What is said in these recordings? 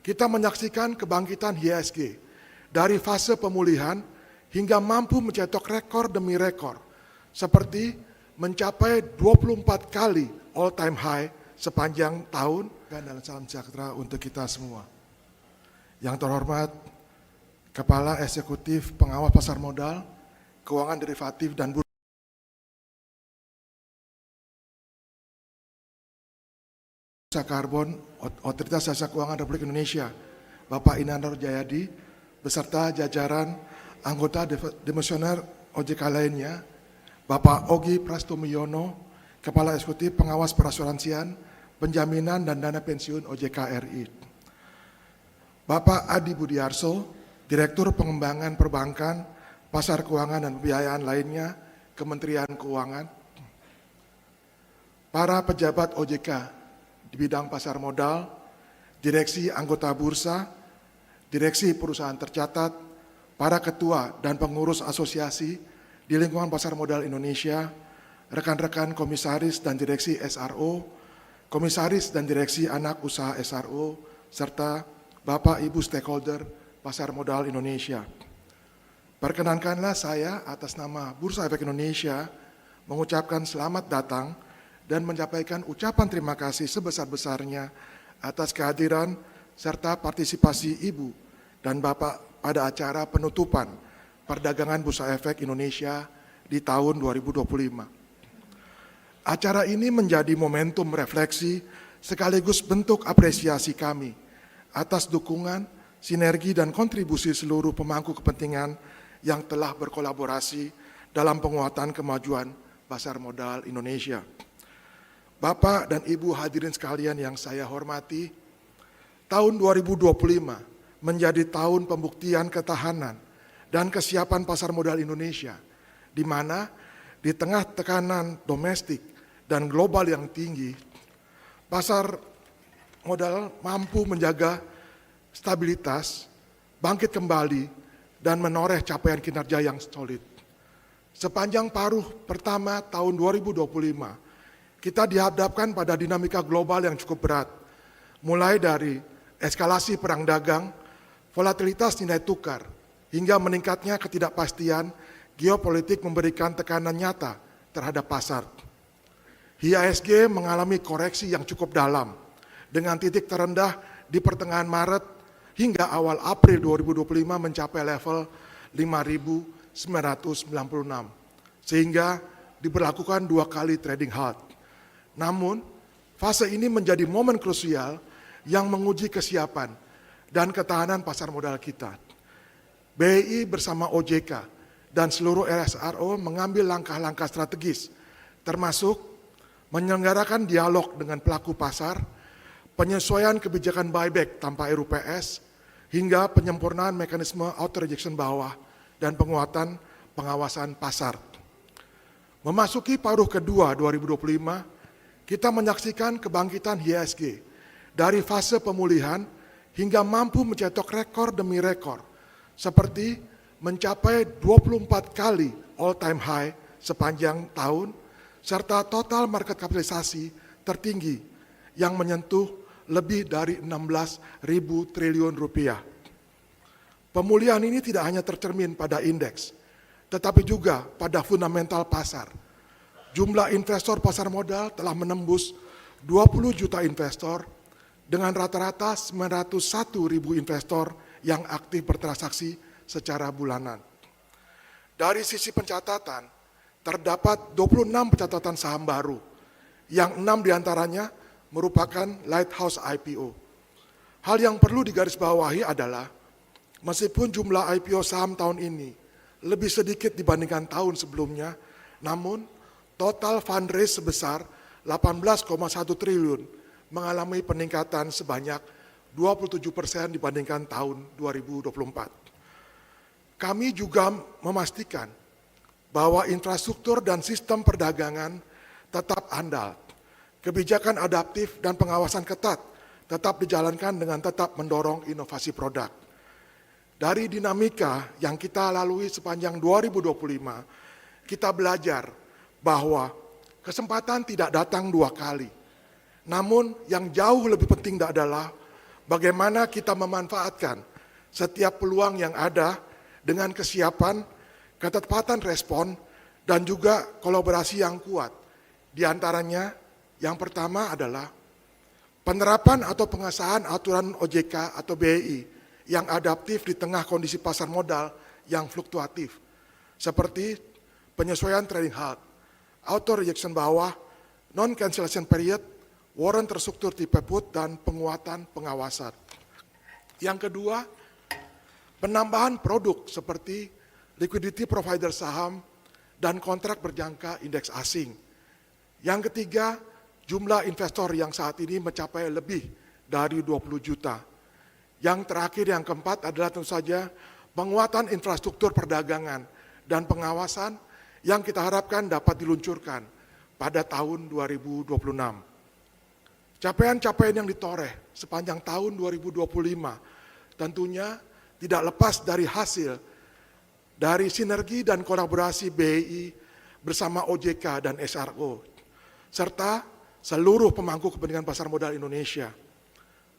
kita menyaksikan kebangkitan IHSG dari fase pemulihan hingga mampu mencetak rekor demi rekor, seperti mencapai 24 kali all-time high sepanjang tahun, dan salam sejahtera untuk kita semua. Yang terhormat Kepala Eksekutif Pengawas Pasar Modal, Keuangan Derivatif dan Bursa Karbon Otoritas Jasa Keuangan Republik Indonesia, Bapak Inandor Jayadi, beserta jajaran anggota Demisioner OJK lainnya, Bapak Ogi Prastomiono, Kepala Eksekutif Pengawas Perasuransian, Penjaminan dan Dana Pensiun OJK RI, Bapak Adi Budiarso, Direktur Pengembangan Perbankan, Pasar Keuangan dan Pembiayaan lainnya, Kementerian Keuangan, para pejabat OJK di bidang pasar modal, direksi anggota bursa, direksi perusahaan tercatat, para ketua dan pengurus asosiasi di lingkungan pasar modal Indonesia, rekan-rekan komisaris dan direksi SRO, komisaris dan direksi anak usaha SRO, serta Bapak Ibu stakeholder pasar modal Indonesia. Perkenankanlah saya atas nama Bursa Efek Indonesia mengucapkan selamat datang dan menyampaikan ucapan terima kasih sebesar-besarnya atas kehadiran serta partisipasi Ibu dan Bapak pada acara penutupan perdagangan Bursa Efek Indonesia di tahun 2025. Acara ini menjadi momentum refleksi sekaligus bentuk apresiasi kami atas dukungan, sinergi dan kontribusi seluruh pemangku kepentingan yang telah berkolaborasi dalam penguatan kemajuan pasar modal Indonesia. Bapak dan Ibu hadirin sekalian yang saya hormati, tahun 2025 menjadi tahun pembuktian ketahanan dan kesiapan pasar modal Indonesia, di mana di tengah tekanan domestik dan global yang tinggi, pasar modal mampu menjaga stabilitas, bangkit kembali, dan menoreh capaian kinerja yang solid. Sepanjang paruh pertama tahun 2025, kita dihadapkan pada dinamika global yang cukup berat, mulai dari eskalasi perang dagang, volatilitas nilai tukar, hingga meningkatnya ketidakpastian geopolitik memberikan tekanan nyata terhadap pasar. IHSG mengalami koreksi yang cukup dalam, dengan titik terendah di pertengahan Maret hingga awal April 2025 mencapai level 5.996, sehingga diberlakukan 2 kali trading halt. Namun, fase ini menjadi momen krusial yang menguji kesiapan dan ketahanan pasar modal kita. BI bersama OJK dan seluruh RSRO mengambil langkah-langkah strategis, termasuk menyelenggarakan dialog dengan pelaku pasar, penyesuaian kebijakan buyback tanpa RUPS, hingga penyempurnaan mekanisme auto rejection bawah dan penguatan pengawasan pasar. Memasuki paruh kedua 2025, kita menyaksikan kebangkitan IHSG dari fase pemulihan hingga mampu mencetak rekor demi rekor, seperti mencapai 24 kali all-time high sepanjang tahun, serta total market kapitalisasi tertinggi yang menyentuh lebih dari 16.000 triliun rupiah. Pemulihan ini tidak hanya tercermin pada indeks, tetapi juga pada fundamental pasar. Jumlah investor pasar modal telah menembus 20 juta investor dengan rata-rata 901.000 investor yang aktif bertransaksi secara bulanan. Dari sisi pencatatan, terdapat 26 pencatatan saham baru, yang 6 diantaranya merupakan lighthouse IPO. Hal yang perlu digarisbawahi adalah, meskipun jumlah IPO saham tahun ini lebih sedikit dibandingkan tahun sebelumnya, namun total fundraise sebesar 18,1 triliun mengalami peningkatan sebanyak 27% dibandingkan tahun 2024. Kami juga memastikan bahwa infrastruktur dan sistem perdagangan tetap andal. Kebijakan adaptif dan pengawasan ketat tetap dijalankan dengan tetap mendorong inovasi produk. Dari dinamika yang kita lalui sepanjang 2025, kita belajar bahwa kesempatan tidak datang 2 kali. Namun yang jauh lebih penting adalah bagaimana kita memanfaatkan setiap peluang yang ada dengan kesiapan, ketepatan respon, dan juga kolaborasi yang kuat. Di antaranya, yang pertama adalah penerapan atau pengesahan aturan OJK atau BI yang adaptif di tengah kondisi pasar modal yang fluktuatif, seperti penyesuaian trading halt, auto rejection bawah, non-cancellation period, warrant terstruktur tipe put, dan penguatan pengawasan. Yang kedua, penambahan produk seperti liquidity provider saham dan kontrak berjangka indeks asing. Yang ketiga, jumlah investor yang saat ini mencapai lebih dari 20 juta. Yang terakhir, yang keempat adalah tentu saja penguatan infrastruktur perdagangan dan pengawasan yang kita harapkan dapat diluncurkan pada tahun 2026. Capaian-capaian yang ditoreh sepanjang tahun 2025 tentunya tidak lepas dari hasil dari sinergi dan kolaborasi BI bersama OJK dan SRO, serta seluruh pemangku kepentingan pasar modal Indonesia.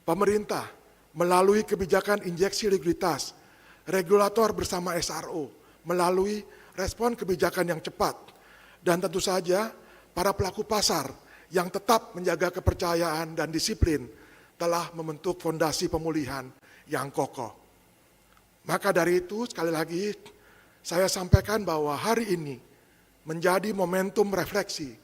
Pemerintah melalui kebijakan injeksi likuiditas, regulator bersama SRO melalui respon kebijakan yang cepat, dan tentu saja para pelaku pasar yang tetap menjaga kepercayaan dan disiplin telah membentuk fondasi pemulihan yang kokoh. Maka dari itu, sekali lagi saya sampaikan bahwa hari ini menjadi momentum refleksi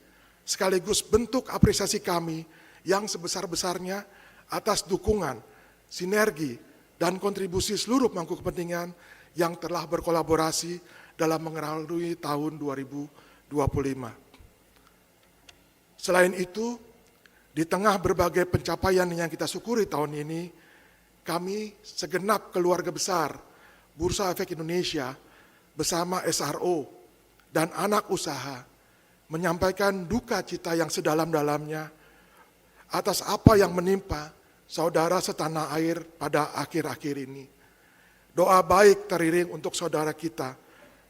sekaligus bentuk apresiasi kami yang sebesar-besarnya atas dukungan, sinergi, dan kontribusi seluruh pemangku kepentingan yang telah berkolaborasi dalam mengarungi tahun 2025. Selain itu, di tengah berbagai pencapaian yang kita syukuri tahun ini, kami segenap keluarga besar Bursa Efek Indonesia bersama SRO dan anak usaha menyampaikan duka cita yang sedalam-dalamnya atas apa yang menimpa saudara setanah air pada akhir-akhir ini. Doa baik teriring untuk saudara kita.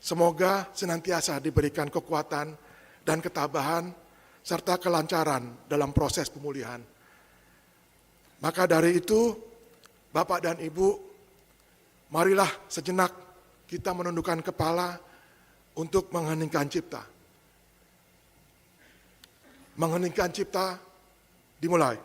Semoga senantiasa diberikan kekuatan dan ketabahan serta kelancaran dalam proses pemulihan. Maka dari itu, Bapak dan Ibu, marilah sejenak kita menundukkan kepala untuk mengheningkan cipta. Mengheningkan cipta dimulai.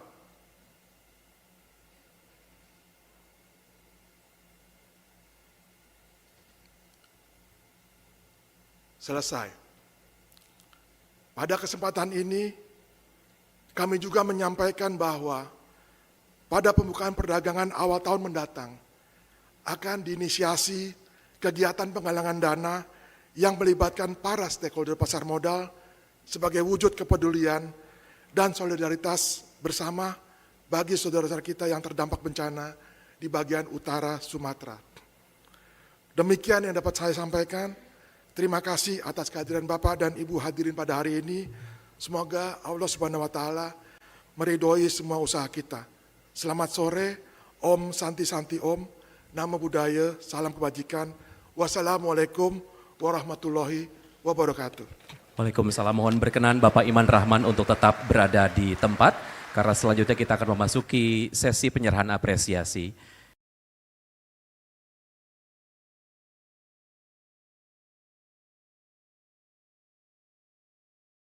Selesai. Pada kesempatan ini, kami juga menyampaikan bahwa pada pembukaan perdagangan awal tahun mendatang akan diinisiasi kegiatan penggalangan dana yang melibatkan para stakeholder pasar modal sebagai wujud kepedulian dan solidaritas bersama bagi saudara-saudara kita yang terdampak bencana di bagian utara Sumatera. Demikian yang dapat saya sampaikan. Terima kasih atas kehadiran Bapak dan Ibu hadirin pada hari ini. Semoga Allah Subhanahu wa Ta'ala meridhoi semua usaha kita. Selamat sore, Om Santi Santi Om, Namo Buddhaya, salam kebajikan. Wassalamualaikum warahmatullahi wabarakatuh. Waalaikumsalam. Mohon berkenan Bapak Iman Rahman untuk tetap berada di tempat, karena selanjutnya kita akan memasuki sesi penyerahan apresiasi.